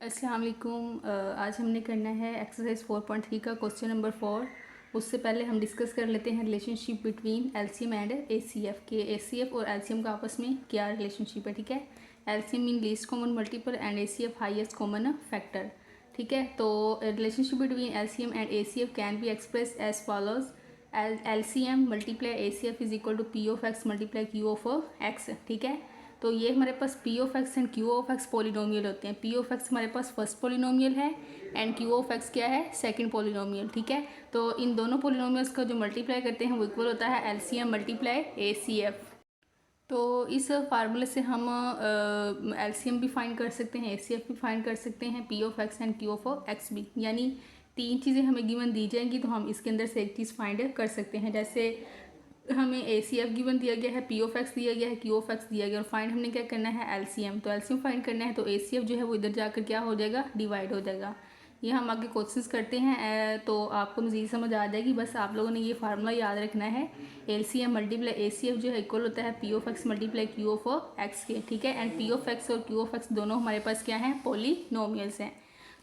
अस्सलाम वालेकुम। आज हमने करना है एक्सरसाइज 4.3 का क्वेश्चन नंबर 4। उससे पहले हम डिस्कस कर लेते हैं relationship between LCM and HCF के एसीएफ और एलसीएम का आपस में क्या रिलेशनशिप है। ठीक है, LCM mean least common multiple and HCF highest common factor. ठीक है, तो relationship between LCM and HCF can be express as follows. LCM multiply ACF is equal to P of x multiply Q of x. ठीक है, तो ये हमारे पास P of x and Q of x polynomial होते हैं। P of x हमारे पास first polynomial है एंड क्यू ऑफ एक्स क्या है, सेकंड पॉलिनोमियल। ठीक है, तो इन दोनों पॉलिनोमियल्स का जो मल्टीप्लाई करते हैं वो इक्वल होता है एलसीएम मल्टीप्लाई एसीएफ। तो इस फार्मूले से हम एलसीएम भी फाइंड कर सकते हैं, एसीएफ भी फाइंड कर सकते हैं, P of x and Q of x भी। यानी तीन चीज़ें हमें गिवन दी जाएंगी तो हम इसके अंदर से एक चीज़ फाइंड कर सकते हैं। जैसे हमें ए सी एफ गिवन दिया गया है, पी ऑफ एक्स दिया गया है, क्यू ऑफ एक्स दिया गया, और फाइंड हमने क्या करना है एलसीएम। तो एलसीएम फाइंड करना है तो ए सी एफ जो है वो इधर जाकर क्या हो जाएगा, डिवाइड हो जाएगा। ये हम आगे क्वेश्चंस करते हैं तो आपको मज़ीद समझ आ जाएगी। बस आप लोगों ने ये फार्मूला याद रखना है, LCM multiply A C F जो है इक्वल होता है P of x multiply Q of X के। ठीक है, एंड पी ऑफ एक्स और क्यू ऑफ एक्स दोनों हमारे पास क्या हैं, पॉलीनोमियल्स हैं।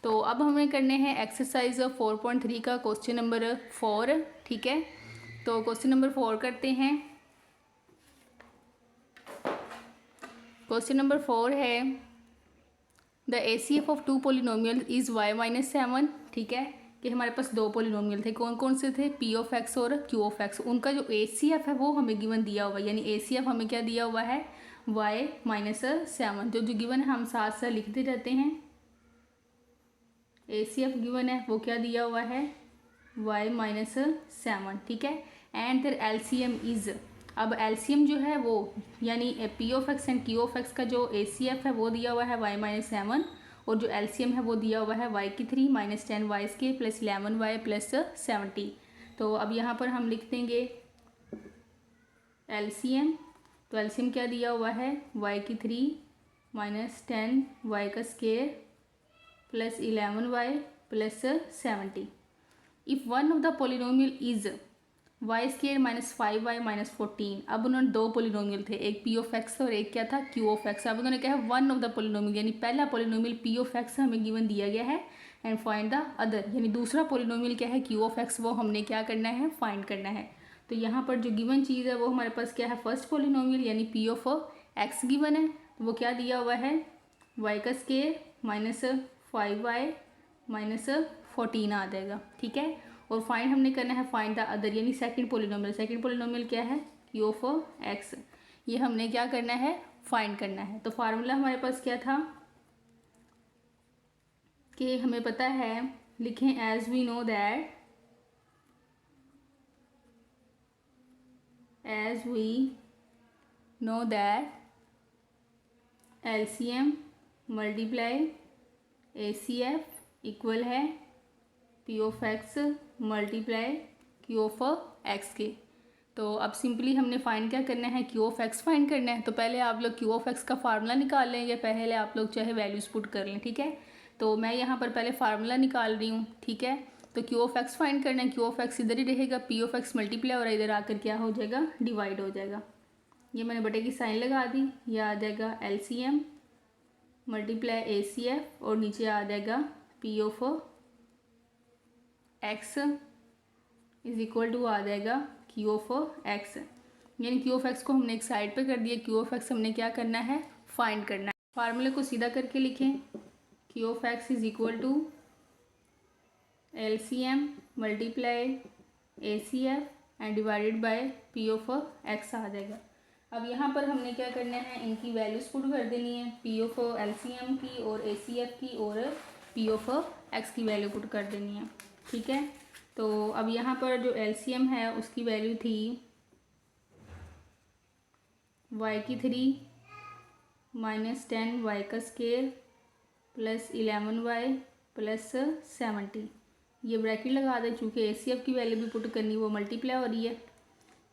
तो अब हमें करने हैं एक्सरसाइज 4.3 का क्वेश्चन नंबर 4। ठीक है, तो क्वेश्चन नंबर 4 करते हैं। क्वेश्चन नंबर 4 है the ACF of two polynomial is y minus 7। ठीक है, कि हमारे पास दो पोलिनोमियल थे, कौन कौन से थे, पी ऑफ एक्स और क्यू ऑफ एक्स। उनका जो एसीएफ है वो हमें गिवन दिया हुआ है, यानी एसीएफ हमें क्या दिया हुआ है, वाई माइनस 7। जो जो गिवन है हम साथ साथ लिखते रहते हैं। एसीएफ गिवन है वो क्या दिया हुआ है, वाई माइनस 7। ठीक है, एंड देयर एलसीएम इज, अब एलसीएम जो है वो यानी P of x and Q of X का जो एसीएफ है वो दिया हुआ है वाई माइनस 7, और जो एलसीएम है वो दिया हुआ है वाई की 3 माइनस 10 वाई के प्लस 11 वाई प्लस 70। तो अब यहाँ पर हम लिख देंगे एलसीएम। तो एलसीएम क्या दिया हुआ है, वाई की 3 माइनस 10 वाई का square plus 11 y plus 70। If one of the polynomial is y square minus 5 y minus 14। अब उन्होंने दो पोलिनोमियल थे, एक पी ऑफ एक्स और एक क्या था, क्यू ऑफ एक्स। अब उन्होंने कहा वन ऑफ द पोलिनोमियल, यानी पहला पोलिनोमियल पी ऑफ एक्स हमें गिवन दिया गया है एंड फाइंड द अदर, यानी दूसरा पोलिनोमियल क्या है, क्यू ऑफ एक्स, वो हमने क्या करना है, फाइंड करना है। तो यहाँ पर जो गिवन चीज़ है वो हमारे पास क्या है, फर्स्ट पोलिनोमियल यानी पी ऑफ एक्स गिवन है, तो वो क्या दिया हुआ है, वाई का स्केयर माइनस 5 वाई माइनस 14 आ जाएगा। ठीक है, और फाइंड हमने करना है फाइंड द अदर, यानी सेकंड पोलिनोमियल। सेकंड पोलिनोमियल क्या है, क्यू ऑफ एक्स, ये हमने क्या करना है, फाइंड करना है। तो फार्मूला हमारे पास क्या था कि हमें पता है, लिखें as we know that, as we know that LCM multiply HCF equal है P of x multiply Q of X के। तो अब सिंपली हमने फाइंड क्या करना है, क्यू ऑफ एक्स फाइंड करना है। तो पहले आप लोग क्यू ऑफ एक्स का फार्मूला निकाल लें, या पहले आप लोग चाहे वैल्यूज पुट कर लें। ठीक है, तो मैं यहाँ पर पहले फार्मूला निकाल रही हूँ। ठीक है, तो क्यू ऑफ एक्स फाइंड करना है, क्यू ऑफ एक्स इधर ही रहेगा, पी ऑफ एक्स मल्टीप्लाई और इधर आकर क्या हो जाएगा, डिवाइड हो जाएगा। ये मैंने बटे की साइन लगा दी, यह आ जाएगा एलसीएम मल्टीप्लाई एसीएफ और नीचे आ जाएगा P of x is equal to आ जाएगा क्यू ऑफ एक्स, यानी क्यू ऑफ एक्स को हमने एक साइड पे कर दिया, क्यू ऑफ एक्स हमने क्या करना है, फाइंड करना है। फार्मूले को सीधा करके लिखें, Q of x is equal to LCM multiply ACF and divided by P of X आ जाएगा। अब यहाँ पर हमने क्या करना है, इनकी वैल्यूज पुट कर देनी है, पी ऑफ एलसीएम की और एसीएफ की और पी ऑफ एक्स की वैल्यू पुट कर देनी है। ठीक है, तो अब यहाँ पर जो एलसीएम है उसकी वैल्यू थी वाई की 3 माइनस 10 वाई का स्केयर प्लस 11 वाई प्लस 70। ये ब्रैकेट लगा दें, चूँकि एसीएफ की वैल्यू भी पुट करनी, वो मल्टीप्लाई हो रही है।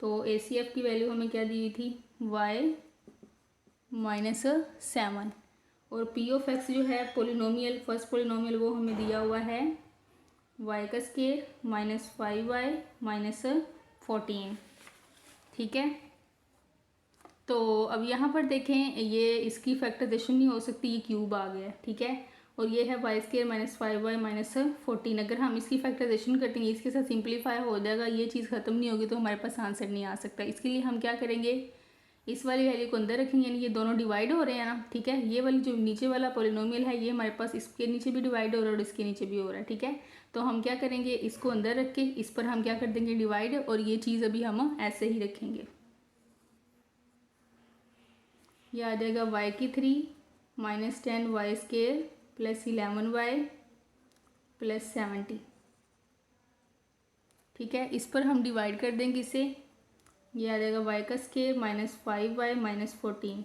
तो एसीएफ की वैल्यू हमें क्या दी हुई थी, वाई माइनस 7, और पी ऑफ एक्स जो है पोलिनोमियल, फर्स्ट पोलिनोमियल, वो हमें दिया हुआ है वाई का स्केयर माइनस 5 वाई माइनस 14। ठीक है, तो अब यहाँ पर देखें, ये इसकी फैक्टराइजेशन नहीं हो सकती, ये क्यूब आ गया। ठीक है, और ये है Y square minus 5y minus 14। अगर हम इसकी फैक्टराइजेशन करेंगे, इसके साथ सिंप्लीफाई हो जाएगा, ये चीज़ ख़त्म नहीं होगी तो हमारे पास आंसर नहीं आ सकता। इसके लिए हम क्या करेंगे, इस वाली वैल्यू को अंदर रखेंगे, यानी ये दोनों डिवाइड हो रहे हैं ना, ठीक है। ये वाली जो नीचे वाला पोलिनोमियल है ये हमारे पास इसके नीचे भी डिवाइड हो रहा है और इसके नीचे भी हो रहा है, ठीक है। तो हम क्या करेंगे, इसको अंदर रख के इस पर हम क्या कर देंगे डिवाइड, और ये चीज़ अभी हम ऐसे ही रखेंगे। ये आ जाएगा y की 3 minus 10y square plus 11y plus 70, ठीक है। इस पर हम डिवाइड कर देंगे इसे, ये आ जाएगा y का स्केयर माइनस 5y माइनस 14।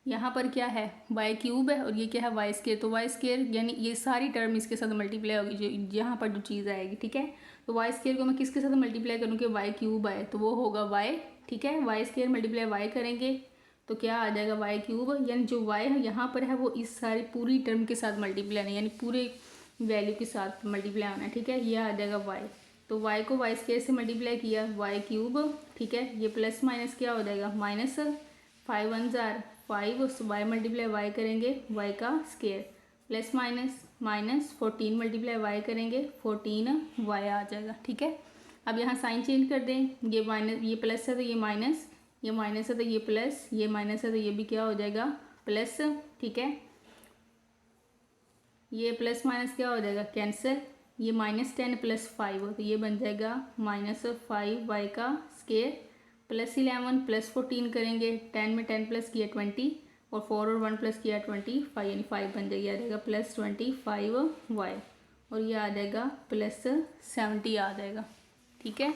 यहाँ पर क्या है y क्यूब है और ये क्या है y स्केयर, तो y स्केयर यानी ये सारी टर्म इसके साथ मल्टीप्लाई होगी, जो यहाँ पर जो चीज़ आएगी, ठीक है। तो y स्केयर को मैं किसके साथ मल्टीप्लाई करूँगी, y क्यूब आए तो वो होगा y, ठीक है। y स्केयर मल्टीप्लाई y करेंगे तो क्या आ जाएगा y क्यूब, यानी जो y है यहाँ पर है वो इस सारी पूरी टर्म के साथ मल्टीप्लाई नहीं, यानी पूरे वैल्यू के साथ मल्टीप्लाई होना है, ठीक है। यह आ जाएगा y, तो y को y स्केयर से मल्टीप्लाई किया y क्यूब, ठीक है। ये प्लस माइनस क्या हो जाएगा minus 5 1 jar 5, y multiply y करेंगे y का square plus minus minus 14 multiply y करेंगे 14y आ जाएगा, ठीक है। अब यहाँ साइन चेंज कर दें, ये माइनस ये प्लस है तो ये माइनस, ये माइनस है तो ये प्लस, ये माइनस है तो ये भी क्या हो जाएगा प्लस, ठीक है। ये प्लस माइनस क्या हो जाएगा कैंसिल, ये माइनस 10 प्लस 5 तो ये बन जाएगा माइनस 5y का स्केयर प्लस 11 प्लस 14 करेंगे, 10 में 10 प्लस किया 20 और 4 और 1 प्लस किया 25, यानी 5 बन जाएगी, आ जाएगा प्लस 25y और ये आ जाएगा प्लस 70 आ जाएगा, ठीक है।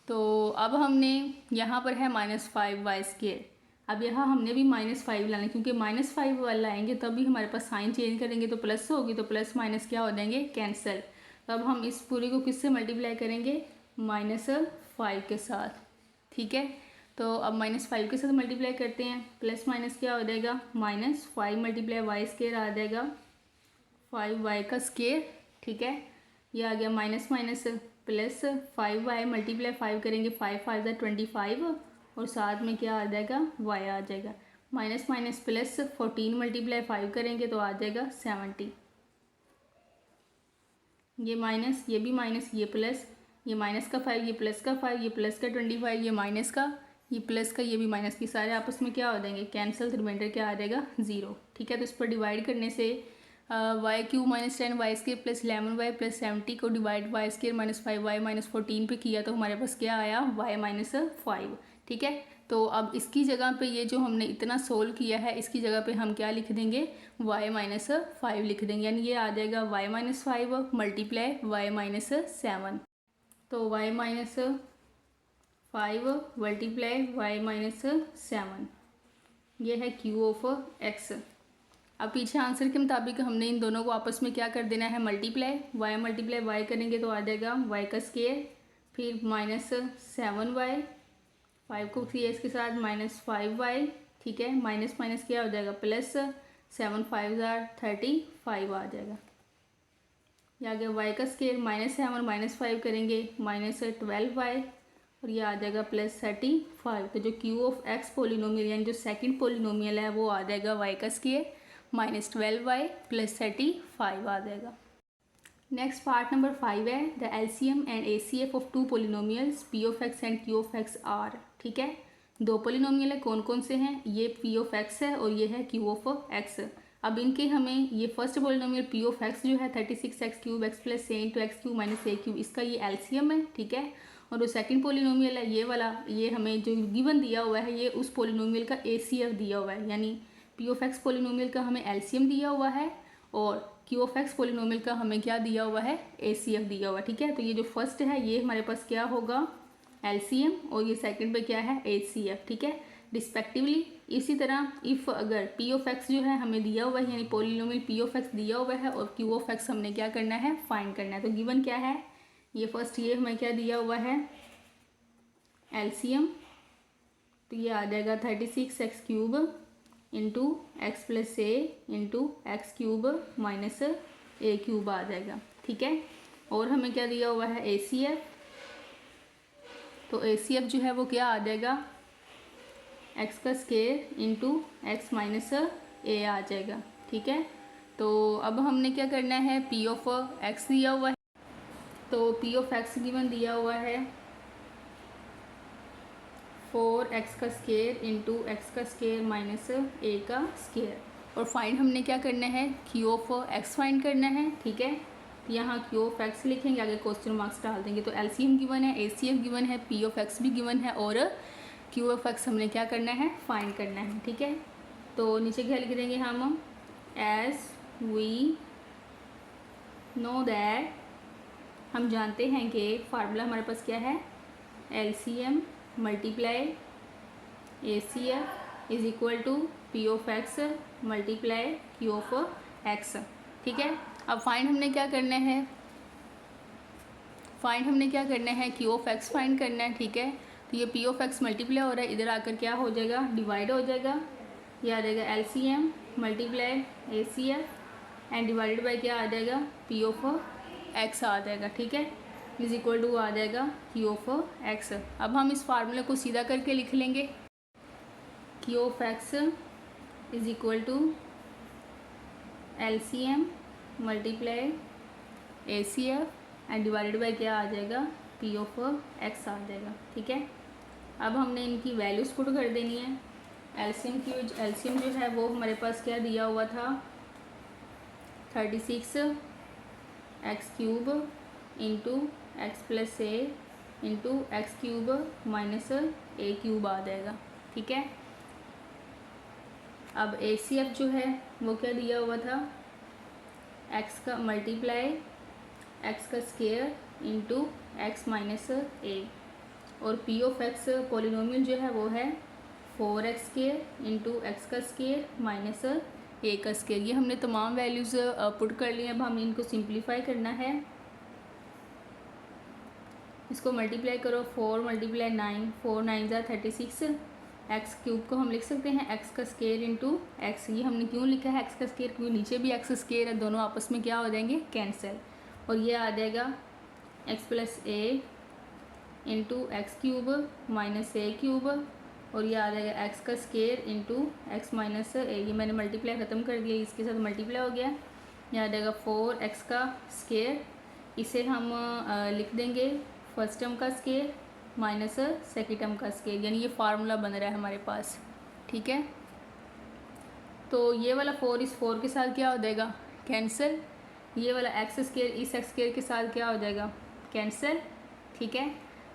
तो अब हमने यहाँ पर है माइनस 5y स्केयर, अब यहाँ हमने भी माइनस 5 लाना है, क्योंकि माइनस 5 वाला लाएंगे तभी हमारे पास साइन चेंज करेंगे तो प्लस होगी, तो प्लस माइनस क्या हो जाएंगे कैंसिल। तो अब हम इस पूरे को किससे मल्टीप्लाई करेंगे माइनस 5 के साथ, ठीक है। तो अब माइनस 5 के साथ मल्टीप्लाई करते हैं, प्लस माइनस क्या हो जाएगा माइनस 5 मल्टीप्लाई वाई स्केयर आ जाएगा 5y का स्केयर, ठीक है। ये आ गया minus minus plus 5y multiply 5 करेंगे 5 5 25 और साथ में क्या आ जाएगा y आ जाएगा, माइनस माइनस प्लस 14 मल्टीप्लाई 5 करेंगे तो आ जाएगा 70, ये माइनस ये भी माइनस ये प्लस, ये माइनस का 5 ये प्लस का 5 ये प्लस का 25 ये माइनस का ये प्लस का ये भी माइनस की, सारे आपस में क्या हो जाएंगे कैंसिल, तो रिमाइंडर क्या आ जाएगा 0, ठीक है। तो इस पर डिवाइड करने से y cube minus 10 y square plus 11y plus 70 को divide y square minus 5y minus 14 पे किया तो हमारे पास क्या आया y माइनस 5, ठीक है। तो अब इसकी जगह पे ये जो हमने इतना सोल्व किया है इसकी जगह पे हम क्या लिख देंगे y माइनस 5 लिख देंगे, यानी ये आ जाएगा y minus 5 multiply y minus 7, तो y minus 5 multiply y minus 7, ये है q ऑफ x। अब पीछे आंसर के मुताबिक हमने इन दोनों को आपस में क्या कर देना है मल्टीप्लाई, y मल्टीप्लाई y करेंगे तो आ जाएगा y का स्केयर फिर माइनस 7y 5 को 3x के साथ माइनस 5y, ठीक है। माइनस माइनस क्या हो जाएगा प्लस 7 5 35 आ जाएगा, ये आ गया y का स्केयर माइनस 7 माइनस 5 करेंगे माइनस 12y और ये आ जाएगा प्लस 35। तो जो q ऑफ x पोलिनोमियल यानी जो सेकंड पोलिनोमियल है वो आ जाएगा y का स्केयर माइनस 12y प्लस 35 आ जाएगा। नेक्स्ट पार्ट नंबर 5 है the LCM and ACF of two polynomials p of x and Q of x are, ठीक है। दो पोलिनोमियल है, कौन कौन से हैं, ये पी ऑफ एक्स है और ये है क्यू ऑफ एक्स। अब इनके हमें ये first polynomial P of x जो है 36x क्यूब एक्स प्लस से into X cube minus A cube, इसका ये एलसीएम है, ठीक है। और जो सेकंड पोलिनोमियल है ये वाला, ये हमें जो गिवन दिया हुआ है ये उस पोलिनोमियल का एसीएफ दिया हुआ है, यानी पी ऑफ एक्स पोलिनोमियल का हमें एलसीएम दिया हुआ है और क्यू ऑफ एक्स पोलिनोमियल का हमें क्या दिया हुआ है एसीएफ दिया हुआ है, ठीक है। तो ये जो फर्स्ट है ये हमारे पास क्या होगा एलसीएम और ये सेकंड पे क्या है एसीएफ, ठीक है, रिस्पेक्टिवली। इसी तरह इफ़ अगर पी ऑफ एक्स जो है हमें दिया हुआ है यानी पोलिनोमियल पी ऑफ एक्स दिया हुआ है और क्यू ऑफ एक्स हमने क्या करना है फाइंड करना है, तो गिवन क्या है ये फर्स्ट ये हमें क्या दिया हुआ है एलसीएम, तो ये आ जाएगा 36x cube into x plus A into X cube minus A cube आ जाएगा, ठीक है। और हमें क्या दिया हुआ है एसीएफ, तो एसीएफ जो है वो क्या आ जाएगा एक्स का स्केयर इंटू एक्स माइनस ए आ जाएगा, ठीक है। तो अब हमने क्या करना है, पी ऑफ एक्स दिया हुआ है, तो पी ऑफ एक्स गिवन दिया हुआ है 4x का स्केयर इंटू एक्स का स्केयर माइनस ए का स्केयर। और फाइंड हमने क्या करना है, क्यू ऑफ एक्स फाइंड करना है। ठीक है, यहाँ क्यू ऑफ एक्स लिखेंगे, आगे क्वेश्चन मार्क्स डाल देंगे। तो एलसीएम गिवन है, एसीएफ गिवन है, पी ऑफ एक्स भी गिवन है और क्यू ऑफ एक्स हमने क्या करना है, फाइंड करना है। ठीक है, तो नीचे क्या लिख देंगे हम, एज वी नो दैट, हम जानते हैं कि फार्मूला हमारे पास क्या है, LCM multiply ACF is equal to P of x multiply Q of x. ठीक है, अब फाइंड हमने क्या करना है, क्यू ऑफ एक्स फाइंड करना है। ठीक है, तो ये पी ऑफ एक्स मल्टीप्लाई हो रहा है, इधर आकर क्या हो जाएगा, डिवाइड हो जाएगा, ये आ जाएगा LCM multiply ACF and divided by क्या आ जाएगा, पी ऑफ एक्स आ जाएगा। ठीक है, इज इक्वल टू आ जाएगा क्यू ऑफ एक्स। अब हम इस फार्मूले को सीधा करके लिख लेंगे, q of x is equal to LCM multiply ACF and divided by क्या आ जाएगा, पी ऑफ एक्स आ जाएगा। ठीक है, अब हमने इनकी वैल्यूज़ पुट कर देनी है। एलसीएम जो है वो हमारे पास क्या दिया हुआ था, 36 X cube into x plus A into X cube minus A cube आ जाएगा। ठीक है, अब ए सी एफ जो है वो क्या दिया हुआ था, एक्स का मल्टीप्लाई एक्स का स्केयर इंटू एक्स माइनस ए, और पी ऑफ एक्स पॉलिनोमियल जो है वो है 4x स्केयर इंटू एक्स का स्केयर माइनस ए का स्केयर। ये हमने तमाम वैल्यूज़ पुट कर ली। अब हमें इनको सिंप्लीफाई करना है, इसको मल्टीप्लाई करो, 4 मल्टीप्लाई 9, 4 9 ज़ा 36, एक्स क्यूब को हम लिख सकते हैं एक्स का स्केयर इंटू एक्स। ये हमने क्यों लिखा है एक्स का स्केयर, क्योंकि नीचे भी एक्स स्केयर है, दोनों आपस में क्या हो जाएंगे, कैंसिल, और ये आ जाएगा x plus A into X cube minus A cube, और ये आ जाएगा एक्स का स्केयर इंटू एक्स माइनस ए। ये मैंने मल्टीप्लाई ख़त्म कर दिया, इसके साथ मल्टीप्लाई हो गया, ये आ जाएगा 4x का स्केयर, इसे हम लिख देंगे फर्स्ट टर्म का स्केयर माइनस सेकेंड टर्म का स्केयर, यानी ये फार्मूला बन रहा है हमारे पास। ठीक है, तो ये वाला 4 इस 4 के साथ क्या हो जाएगा, कैंसिल, ये वाला एक्स स्केयर इस एक्स स्केयर के साथ क्या हो जाएगा, कैंसिल। ठीक है,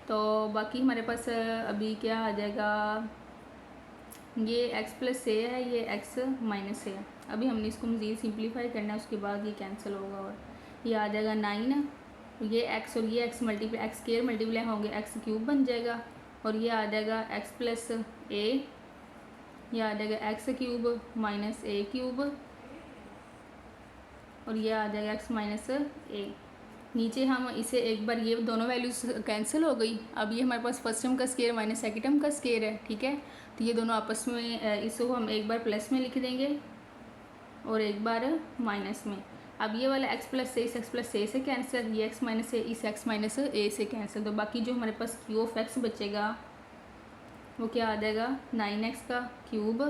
तो बाकी हमारे पास अभी क्या आ जाएगा, ये एक्स प्लस ए है, ये एक्स माइनस ए है। अभी हमने इसको मज़ीद सिंप्लीफाई करना है, उसके बाद ये कैंसिल होगा और ये आ जाएगा 9, ये एक्स और ये x multiply x square multiply होंगे, एक्स क्यूब बन जाएगा, और ये आ जाएगा एक्स प्लस ए, ये आ जाएगा x cube minus A cube, और ये आ जाएगा एक्स माइनस ए। नीचे हम इसे एक बार, ये दोनों वैल्यूज कैंसिल हो गई, अब ये हमारे पास फर्स्ट टर्म का स्केयर माइनस सेकेंड टर्म का स्केयर है। ठीक है, तो ये दोनों आपस में, इसको हम एक बार प्लस में लिख देंगे और एक बार माइनस में। अब ये वाला एक्स प्लस ए इस एक्स प्लस ए से कैंसिल, ये एक्स माइनस ए इस एक्स माइनस ए से कैंसिल, तो बाकी जो हमारे पास क्यू ऑफ एक्स बचेगा वो क्या आ जाएगा, 9x का cube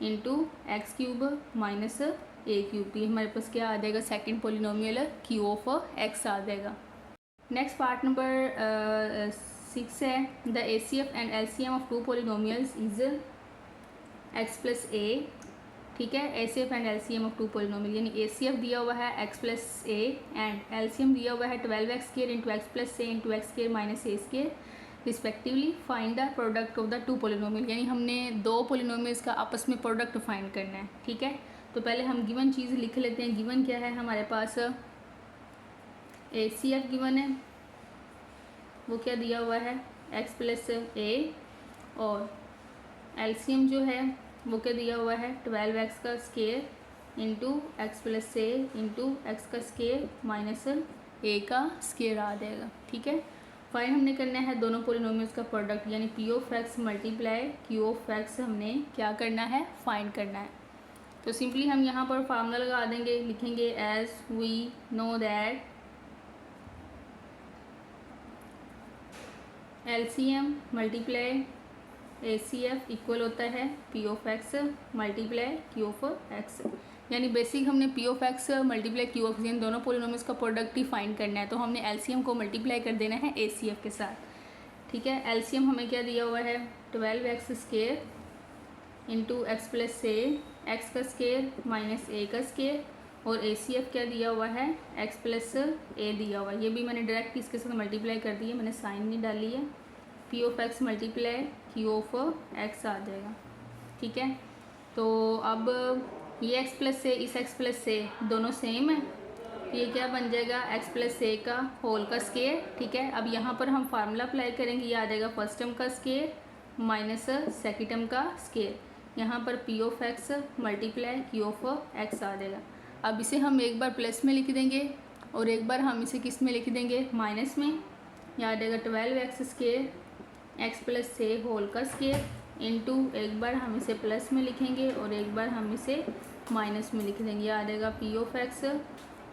into X cube minus A cube. ये हमारे पास क्या आ जाएगा, second polynomial Q of X आ जाएगा। नेक्स्ट पार्ट नंबर 6 है, the A C F and L C M of 2 polynomials is X plus A. ठीक है, A C F and L C M of 2 polynomial, यानी A C F दिया हुआ है X plus A and L C M दिया हुआ है 12x square into x plus A into x square minus A square respectively. Find the product of the 2 polynomial, यानी हमने 2 polynomials का आपस में प्रोडक्ट फाइंड करना है। ठीक है, तो पहले हम गिवन चीज़ लिख लेते हैं। गिवन क्या है हमारे पास, ए सी एफ गिवन है, वो क्या दिया हुआ है, एक्स प्लस ए, और एल सी एम जो है वो क्या दिया हुआ है, 12x का square into x plus A into x का स्केयर माइनस ए का स्केयर आ जाएगा। ठीक है, फाइंड हमने करना है दोनों पोलिनोमियल्स का प्रोडक्ट, यानी P of x multiply Q of x हमने क्या करना है, फाइंड करना है। तो सिंपली हम यहाँ पर फार्मूला लगा देंगे, लिखेंगे as we know that LCM multiply A C F equal होता है P of x multiply Q of X. यानी बेसिक हमने P of x multiply Q of इन दोनों पोलिनोमियल्स का प्रोडक्ट ही फाइंड करना है, तो हमने एलसीएम को मल्टीप्लाई कर देना है एसीएफ के साथ। ठीक है, एलसीएम हमें क्या दिया हुआ है 12x square into x plus A X का स्क्वायर माइनस ए का स्क्वायर, और एसीएफ क्या दिया हुआ है एक्स प्लस ए दिया हुआ है। ये भी मैंने डायरेक्ट इसके साथ मल्टीप्लाई कर दिया, मैंने साइन नहीं डाली है। P of x multiply Q of X आ जाएगा। ठीक है, तो अब ये एक्स प्लस ए इस एक्स प्लस ए दोनों सेम है, ये क्या बन जाएगा एक्स प्लस ए का होल का स्क्वायर। ठीक है, अब यहाँ पर हम फार्मूला अप्लाई करेंगे, ये आ जाएगा फर्स्ट टर्म का स्क्वायर माइनस सेकेंड टर्म का स्क्वायर। यहाँ पर P of x multiply Q of X आ जाएगा। अब इसे हम एक बार प्लस में लिख देंगे और एक बार हम इसे किस में लिख देंगे माइनस में। यहाँ आ जाएगा 12x square x plus a whole का स्क्वायर इंटू एक बार हम इसे प्लस में लिखेंगे और एक बार हम इसे माइनस में लिख देंगे। आ जाएगा P of x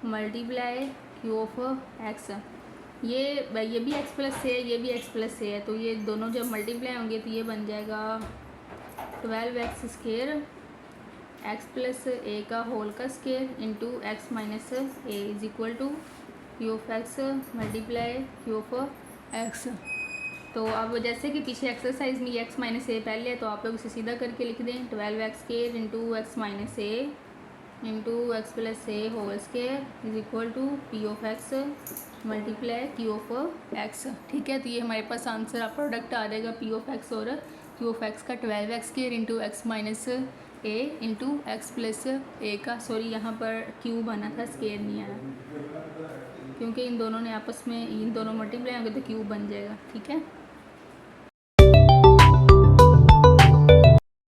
multiply Q of x. ये भी एक्स प्लस ए ये भी एक्स प्लस ए है, तो ये दोनों जब मल्टीप्लाई होंगे तो ये बन जाएगा 12x square x plus A का होल का square into x minus a is equal to q of x multiply Q of x. तो अब जैसे कि पीछे एक्सरसाइज में ये एक्स माइनस ए पहले है, तो आप लोग इसे सीधा करके लिख दें 12x square into x minus A into x plus a whole square is equal to P of x multiply Q of x. ठीक है, तो ये हमारे पास आंसर आप प्रोडक्ट आ जाएगा पी ऑफ एक्स और क्यू ऑफ एक्स का 12x square into x minus A into x plus A का, सॉरी यहाँ पर क्यू बना था स्क्वायर नहीं आया, क्योंकि इन दोनों ने आपस में इन दोनों मल्टीप्लाई होंगे तो क्यू बन जाएगा। ठीक है।